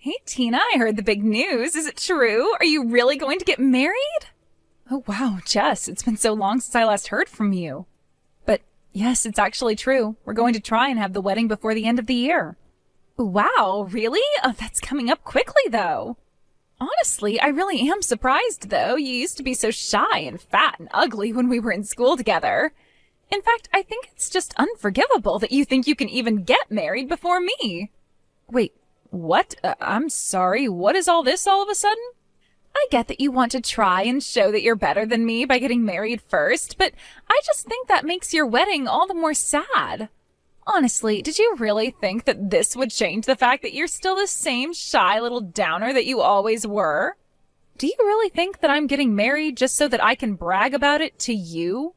Hey, Tina, I heard the big news. Is it true? Are you really going to get married? Oh, wow, Jess, it's been so long since I last heard from you. But yes, it's actually true. We're going to try and have the wedding before the end of the year. Wow, really? Oh, that's coming up quickly, though. Honestly, I really am surprised, though. You used to be so shy and fat and ugly when we were in school together. In fact, I think it's just unforgivable that you think you can even get married before me. Wait, what? I'm sorry, what is all this all of a sudden? I get that you want to try and show that you're better than me by getting married first, but I just think that makes your wedding all the more sad. Honestly, did you really think that this would change the fact that you're still the same shy little downer that you always were? Do you really think that I'm getting married just so that I can brag about it to you?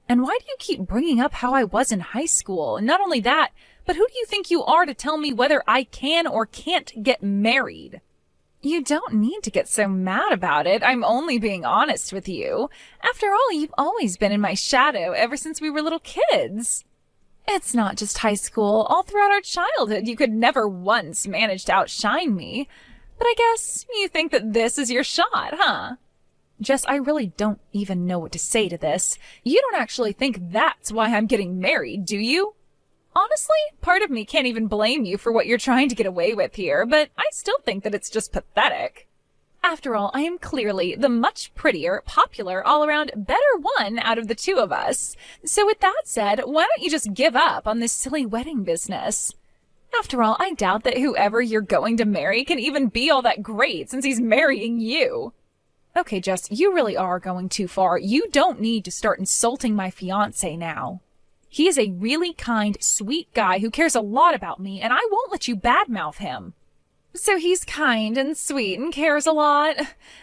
And why do you keep bringing up how I was in high school? And not only that, but who do you think you are to tell me whether I can or can't get married? You don't need to get so mad about it. I'm only being honest with you. After all, you've always been in my shadow ever since we were little kids. It's not just high school. All throughout our childhood, you could never once manage to outshine me. But I guess you think that this is your shot, huh? Jess, I really don't even know what to say to this. You don't actually think that's why I'm getting married, do you? Honestly, part of me can't even blame you for what you're trying to get away with here, but I still think that it's just pathetic. After all, I am clearly the much prettier, popular, all-around better one out of the two of us. So with that said, why don't you just give up on this silly wedding business? After all, I doubt that whoever you're going to marry can even be all that great since he's marrying you. Okay, Jess, you really are going too far. You don't need to start insulting my fiancé now. He is a really kind, sweet guy who cares a lot about me, and I won't let you badmouth him. So he's kind and sweet and cares a lot.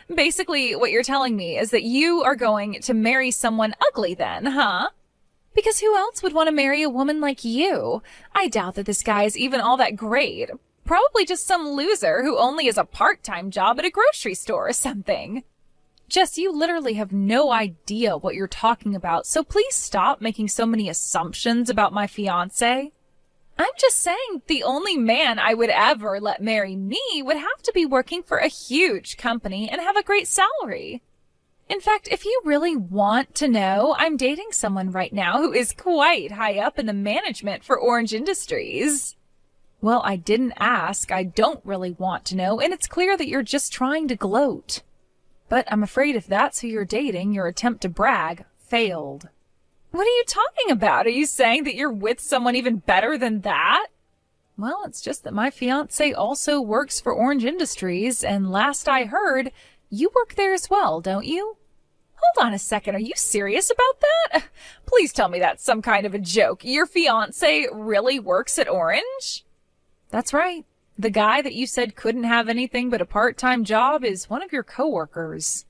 Basically, what you're telling me is that you are going to marry someone ugly then, huh? Because who else would want to marry a woman like you? I doubt that this guy is even all that great. Probably just some loser who only has a part-time job at a grocery store or something. Jess, you literally have no idea what you're talking about, so please stop making so many assumptions about my fiancé. I'm just saying the only man I would ever let marry me would have to be working for a huge company and have a great salary. In fact, if you really want to know, I'm dating someone right now who is quite high up in the management for Orange Industries. Well, I didn't ask. I don't really want to know, and it's clear that you're just trying to gloat. But I'm afraid if that's who you're dating, your attempt to brag failed. What are you talking about? Are you saying that you're with someone even better than that? Well, it's just that my fiancé also works for Orange Industries, and last I heard, you work there as well, don't you? Hold on a second, are you serious about that? Please tell me that's some kind of a joke. Your fiancé really works at Orange? That's right. The guy that you said couldn't have anything but a part-time job is one of your coworkers.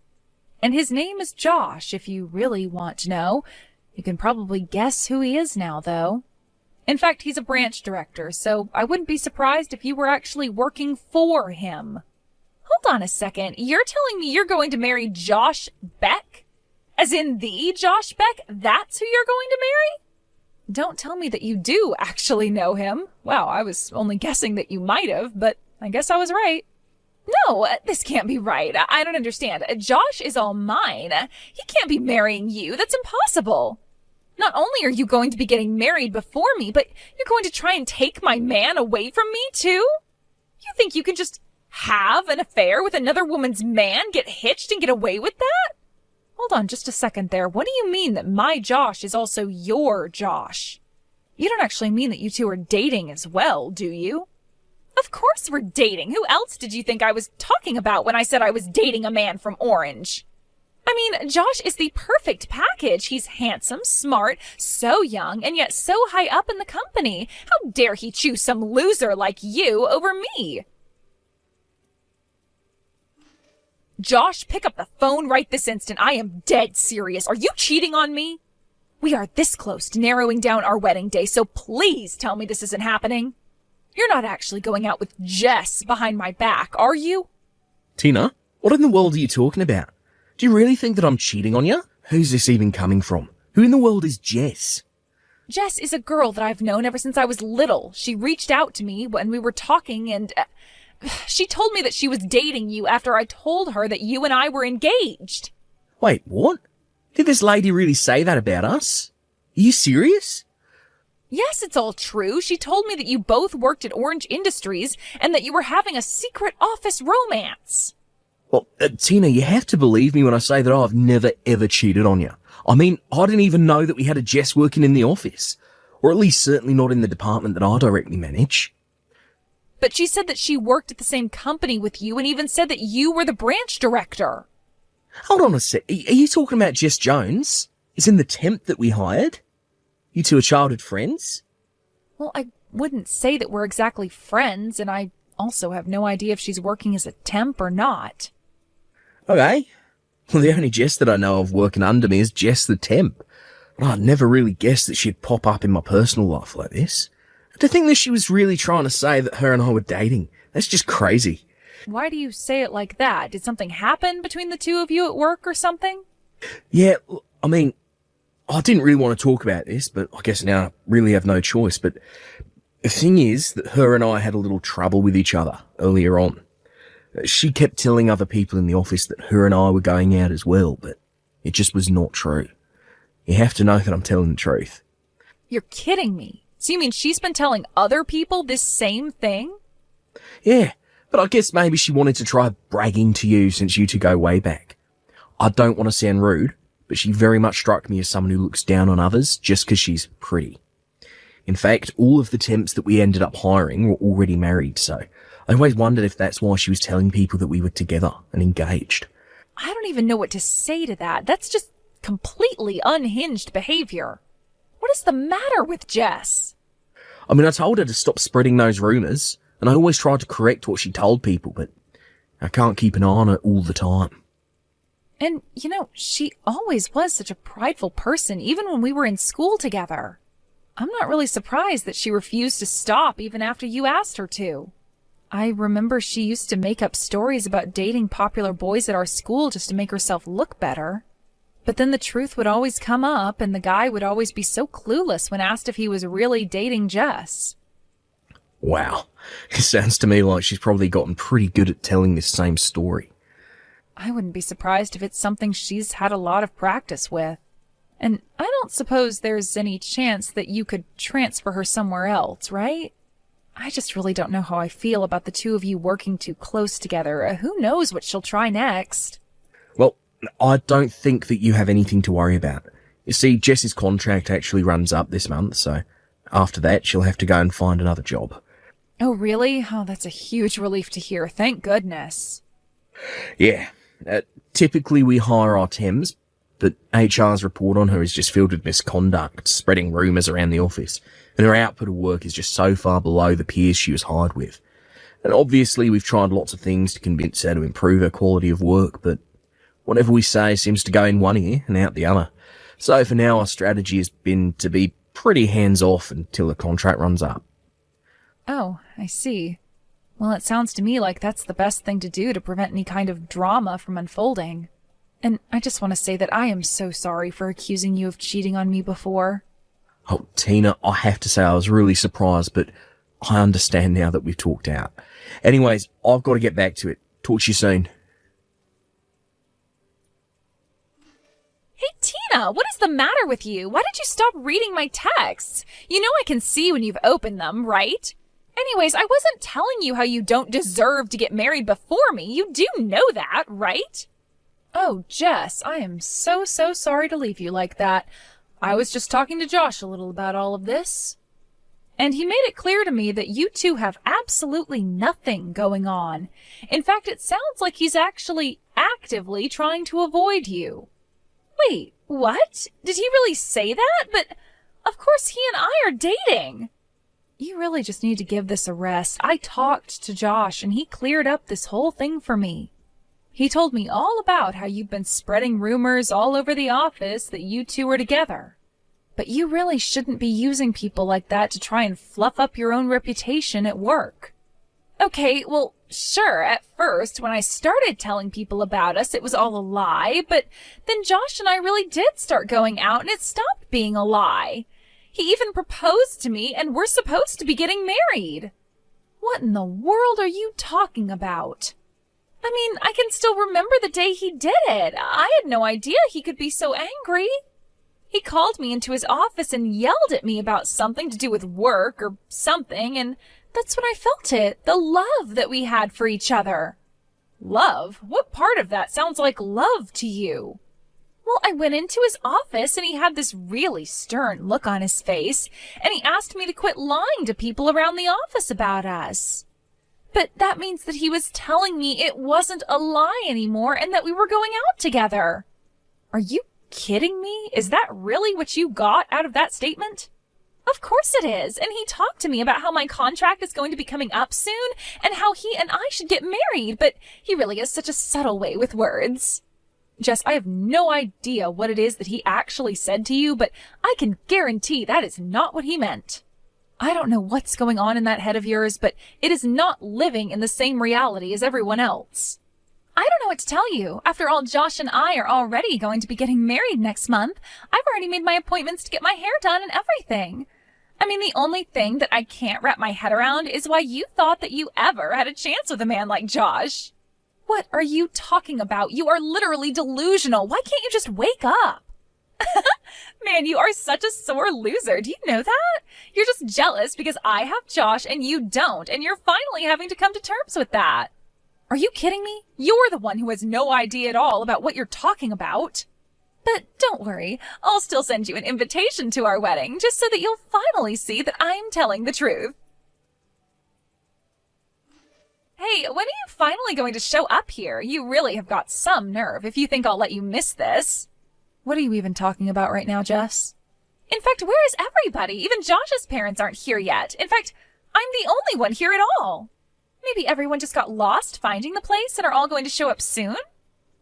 And his name is Josh, if you really want to know. You can probably guess who he is now, though. In fact, he's a branch director, so I wouldn't be surprised if you were actually working for him. Hold on a second. You're telling me you're going to marry Josh Beck? As in the Josh Beck? That's who you're going to marry? Don't tell me that you do actually know him. Wow, I was only guessing that you might have, but I guess I was right. No, this can't be right. I don't understand. Josh is all mine. He can't be marrying you. That's impossible. Not only are you going to be getting married before me, but you're going to try and take my man away from me, too? You think you can just have an affair with another woman's man, get hitched, and get away with that? Hold on just a second there. What do you mean that my Josh is also your Josh? You don't actually mean that you two are dating as well, do you? Of course we're dating. Who else did you think I was talking about when I said I was dating a man from Orange? I mean, Josh is the perfect package. He's handsome, smart, so young, and yet so high up in the company. How dare he choose some loser like you over me? Josh, pick up the phone right this instant. I am dead serious. Are you cheating on me? We are this close to narrowing down our wedding day, so please tell me this isn't happening. You're not actually going out with Jess behind my back, are you? Tina, what in the world are you talking about? Do you really think that I'm cheating on you? Who's this even coming from? Who in the world is Jess? Jess is a girl that I've known ever since I was little. She reached out to me when we were talking and... She told me that she was dating you after I told her that you and I were engaged. Wait, what? Did this lady really say that about us? Are you serious? Yes, it's all true. She told me that you both worked at Orange Industries and that you were having a secret office romance. Well, Tina, you have to believe me when I say that I've never ever cheated on you. I mean, I didn't even know that we had a Jess working in the office. Or at least certainly not in the department that I directly manage. But she said that she worked at the same company with you and even said that you were the branch director. Hold on a sec. Are you talking about Jess Jones? Is in the temp that we hired? You two are childhood friends? Well, I wouldn't say that we're exactly friends, and I also have no idea if she's working as a temp or not. Okay. Well, the only Jess that I know of working under me is Jess the temp. I'd never really guessed that she'd pop up in my personal life like this. To think that she was really trying to say that her and I were dating, that's just crazy. Why do you say it like that? Did something happen between the two of you at work or something? Yeah, I mean, I didn't really want to talk about this, but I guess now I really have no choice. But the thing is that her and I had a little trouble with each other earlier on. She kept telling other people in the office that her and I were going out as well, but it just was not true. You have to know that I'm telling the truth. You're kidding me. So you mean she's been telling other people this same thing? Yeah, but I guess maybe she wanted to try bragging to you since you two go way back. I don't want to sound rude, but she very much struck me as someone who looks down on others just because she's pretty. In fact, all of the temps that we ended up hiring were already married, so I always wondered if that's why she was telling people that we were together and engaged. I don't even know what to say to that. That's just completely unhinged behavior. What is the matter with Jess? I mean, I told her to stop spreading those rumours, and I always tried to correct what she told people, but I can't keep an eye on it all the time. And, she always was such a prideful person, even when we were in school together. I'm not really surprised that she refused to stop even after you asked her to. I remember she used to make up stories about dating popular boys at our school just to make herself look better. But then the truth would always come up, and the guy would always be so clueless when asked if he was really dating Jess. Wow. It sounds to me like she's probably gotten pretty good at telling this same story. I wouldn't be surprised if it's something she's had a lot of practice with. And I don't suppose there's any chance that you could transfer her somewhere else, right? I just really don't know how I feel about the two of you working too close together. Who knows what she'll try next? Well, I don't think that you have anything to worry about. You see, Jess's contract actually runs up this month, so after that she'll have to go and find another job. Oh, really? Oh, that's a huge relief to hear. Thank goodness. Yeah. Typically we hire our temps, but HR's report on her is just filled with misconduct, spreading rumours around the office, and her output of work is just so far below the peers she was hired with. And obviously we've tried lots of things to convince her to improve her quality of work, but whatever we say seems to go in one ear and out the other. So for now our strategy has been to be pretty hands-off until the contract runs up. Oh, I see. Well, it sounds to me like that's the best thing to do to prevent any kind of drama from unfolding. And I just want to say that I am so sorry for accusing you of cheating on me before. Oh, Tina, I have to say I was really surprised, but I understand now that we've talked out. Anyways, I've got to get back to it. Talk to you soon. Hey, Tina, what is the matter with you? Why did you stop reading my texts? You know I can see when you've opened them, right? Anyways, I wasn't telling you how you don't deserve to get married before me. You do know that, right? Oh, Jess, I am so sorry to leave you like that. I was just talking to Josh a little about all of this. And he made it clear to me that you two have absolutely nothing going on. In fact, it sounds like he's actually actively trying to avoid you. Wait, what? Did he really say that? But of course he and I are dating. You really just need to give this a rest. I talked to Josh and he cleared up this whole thing for me. He told me all about how you've been spreading rumors all over the office that you two are together. But you really shouldn't be using people like that to try and fluff up your own reputation at work. Okay, well, sure, at first, when I started telling people about us, it was all a lie, but then Josh and I really did start going out and it stopped being a lie. He even proposed to me and we're supposed to be getting married. What in the world are you talking about? I mean, I can still remember the day he did it. I had no idea he could be so angry. He called me into his office and yelled at me about something to do with work or something, and that's when I felt it, the love that we had for each other. Love? What part of that sounds like love to you? Well, I went into his office and he had this really stern look on his face, and he asked me to quit lying to people around the office about us. But that means that he was telling me it wasn't a lie anymore and that we were going out together. Are you kidding me? Is that really what you got out of that statement? Of course it is. And he talked to me about how my contract is going to be coming up soon and how he and I should get married, but he really has such a subtle way with words. Jess, I have no idea what it is that he actually said to you, but I can guarantee that is not what he meant. I don't know what's going on in that head of yours, but it is not living in the same reality as everyone else. I don't know what to tell you. After all, Josh and I are already going to be getting married next month. I've already made my appointments to get my hair done and everything. I mean, the only thing that I can't wrap my head around is why you thought that you ever had a chance with a man like Josh. What are you talking about? You are literally delusional. Why can't you just wake up? Man, you are such a sore loser. Do you know that? You're just jealous because I have Josh and you don't, and you're finally having to come to terms with that. Are you kidding me? You're the one who has no idea at all about what you're talking about. But don't worry, I'll still send you an invitation to our wedding, just so that you'll finally see that I'm telling the truth. Hey, when are you finally going to show up here? You really have got some nerve if you think I'll let you miss this. What are you even talking about right now, Jess? In fact, where is everybody? Even Josh's parents aren't here yet. In fact, I'm the only one here at all. Maybe everyone just got lost finding the place and are all going to show up soon?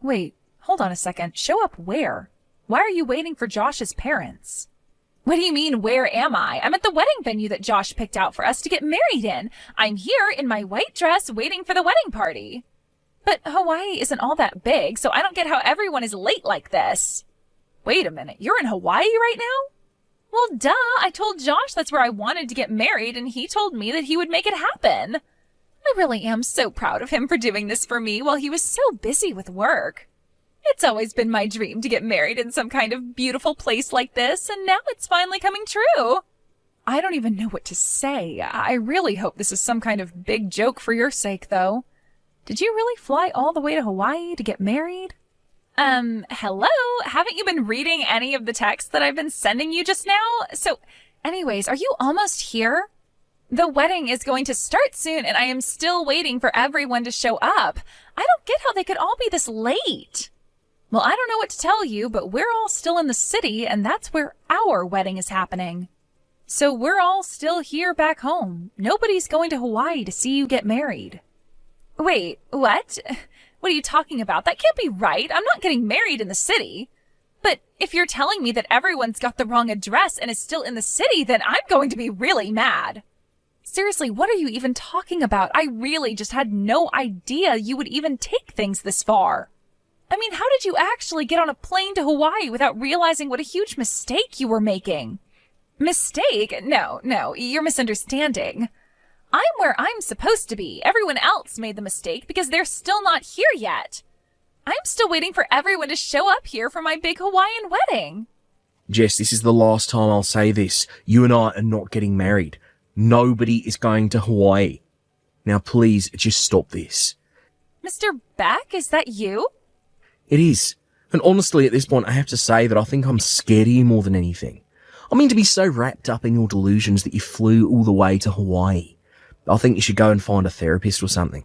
Wait, hold on a second. Show up where? Why are you waiting for Josh's parents? What do you mean, where am I? I'm at the wedding venue that Josh picked out for us to get married in. I'm here in my white dress waiting for the wedding party. But Hawaii isn't all that big, so I don't get how everyone is late like this. Wait a minute, you're in Hawaii right now? Well, duh, I told Josh that's where I wanted to get married, and he told me that he would make it happen. I really am so proud of him for doing this for me while he was so busy with work. It's always been my dream to get married in some kind of beautiful place like this, and now it's finally coming true. I don't even know what to say. I really hope this is some kind of big joke for your sake, though. Did you really fly all the way to Hawaii to get married? Hello? Haven't you been reading any of the texts that I've been sending you just now? So, anyways, are you almost here? The wedding is going to start soon, and I am still waiting for everyone to show up. I don't get how they could all be this late. Well, I don't know what to tell you, but we're all still in the city, and that's where our wedding is happening. So we're all still here back home. Nobody's going to Hawaii to see you get married. Wait, what? What are you talking about? That can't be right. I'm not getting married in the city. But if you're telling me that everyone's got the wrong address and is still in the city, then I'm going to be really mad. Seriously, what are you even talking about? I really just had no idea you would even take things this far. I mean, how did you actually get on a plane to Hawaii without realizing what a huge mistake you were making? Mistake? No, you're misunderstanding. I'm where I'm supposed to be. Everyone else made the mistake because they're still not here yet. I'm still waiting for everyone to show up here for my big Hawaiian wedding. Jess, this is the last time I'll say this. You and I are not getting married. Nobody is going to Hawaii. Now please, just stop this. Mr. Beck, is that you? It is. And honestly, at this point, I have to say that I think I'm scared of you more than anything. I mean, to be so wrapped up in your delusions that you flew all the way to Hawaii. I think you should go and find a therapist or something.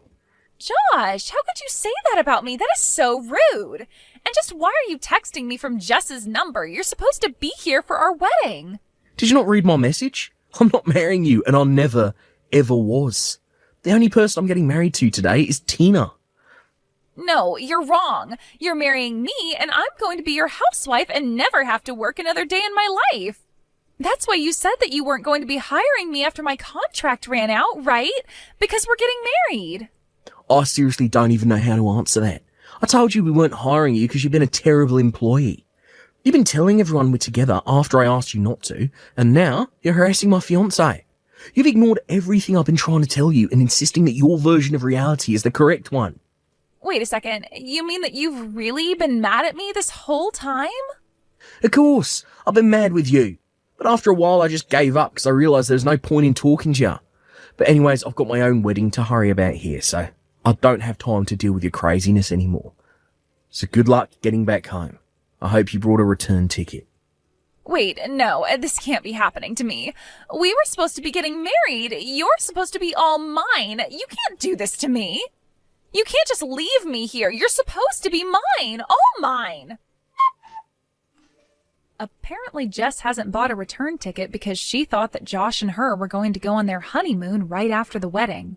Josh, how could you say that about me? That is so rude. And just why are you texting me from Jess's number? You're supposed to be here for our wedding. Did you not read my message? I'm not marrying you, and I never, ever was. The only person I'm getting married to today is Tina. No, you're wrong. You're marrying me, and I'm going to be your housewife and never have to work another day in my life. That's why you said that you weren't going to be hiring me after my contract ran out, right? Because we're getting married. I seriously don't even know how to answer that. I told you we weren't hiring you because you've been a terrible employee. You've been telling everyone we're together after I asked you not to, and now you're harassing my fiancé. You've ignored everything I've been trying to tell you and insisting that your version of reality is the correct one. Wait a second. You mean that you've really been mad at me this whole time? Of course, I've been mad with you. But after a while, I just gave up because I realised there's no point in talking to you. But anyways, I've got my own wedding to hurry about here, so I don't have time to deal with your craziness anymore. So good luck getting back home. I hope you brought a return ticket. Wait, no, this can't be happening to me. We were supposed to be getting married. You're supposed to be all mine. You can't do this to me. You can't just leave me here. You're supposed to be mine, all mine. Apparently, Jess hasn't bought a return ticket because she thought that Josh and her were going to go on their honeymoon right after the wedding.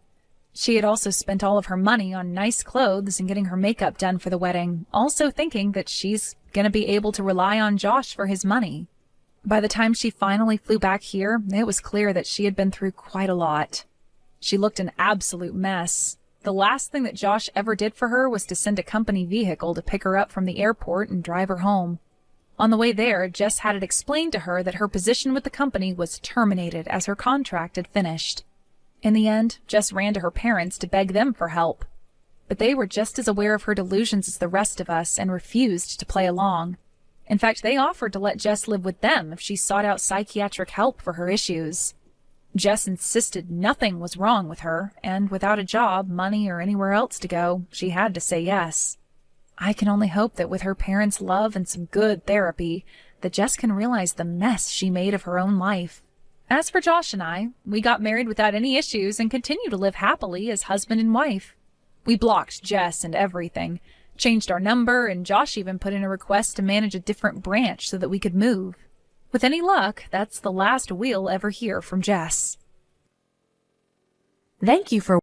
She had also spent all of her money on nice clothes and getting her makeup done for the wedding, also thinking that she's going to be able to rely on Josh for his money. By the time she finally flew back here, it was clear that she had been through quite a lot. She looked an absolute mess. The last thing that Josh ever did for her was to send a company vehicle to pick her up from the airport and drive her home. On the way there, Jess had it explained to her that her position with the company was terminated as her contract had finished. In the end, Jess ran to her parents to beg them for help. But they were just as aware of her delusions as the rest of us and refused to play along. In fact, they offered to let Jess live with them if she sought out psychiatric help for her issues. Jess insisted nothing was wrong with her, and without a job, money, or anywhere else to go, she had to say yes. I can only hope that with her parents' love and some good therapy, that Jess can realize the mess she made of her own life. As for Josh and I, we got married without any issues and continue to live happily as husband and wife. We blocked Jess and everything, changed our number, and Josh even put in a request to manage a different branch so that we could move. With any luck, that's the last we'll ever hear from Jess. Thank you for